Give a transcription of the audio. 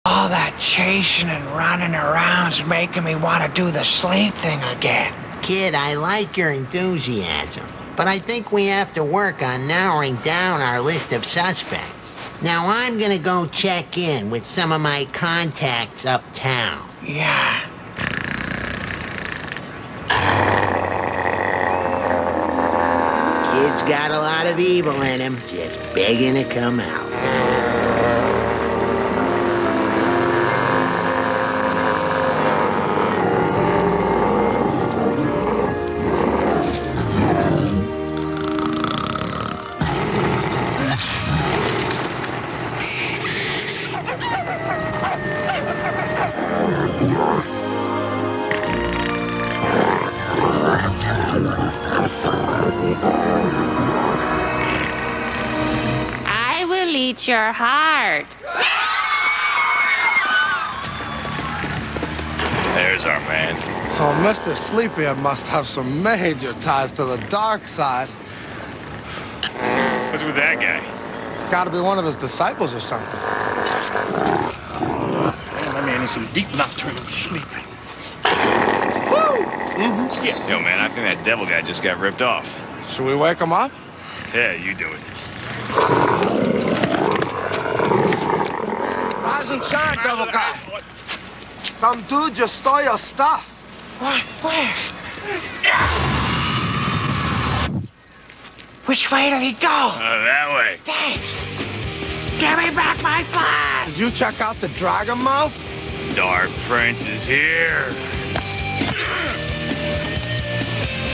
All that chasing and running around's making me want to do the sleep thing again. Kid, I like your enthusiasm, but I think we have to work on narrowing down our list of suspects. Now I'm gonna go check in with some of my contacts uptown. Yeah. Kid's got a lot of evil in him, just begging to come out. I will eat your heart. There's our man. Oh, Mr. Sleepyhead must have some major ties to the dark side. What's with that guy? It's got to be one of his disciples or something. Man, that man is some deep nocturnal sleeping. Yeah. Yo, man, I think that devil guy just got ripped off. Should we wake him up? Yeah, you do it. Rise and shine, devil guy. Some dude just stole your stuff. What? Where? Which way did he go? That way. Thanks. Give me back my flag! Did you check out the dragon mouth? Dark Prince is here.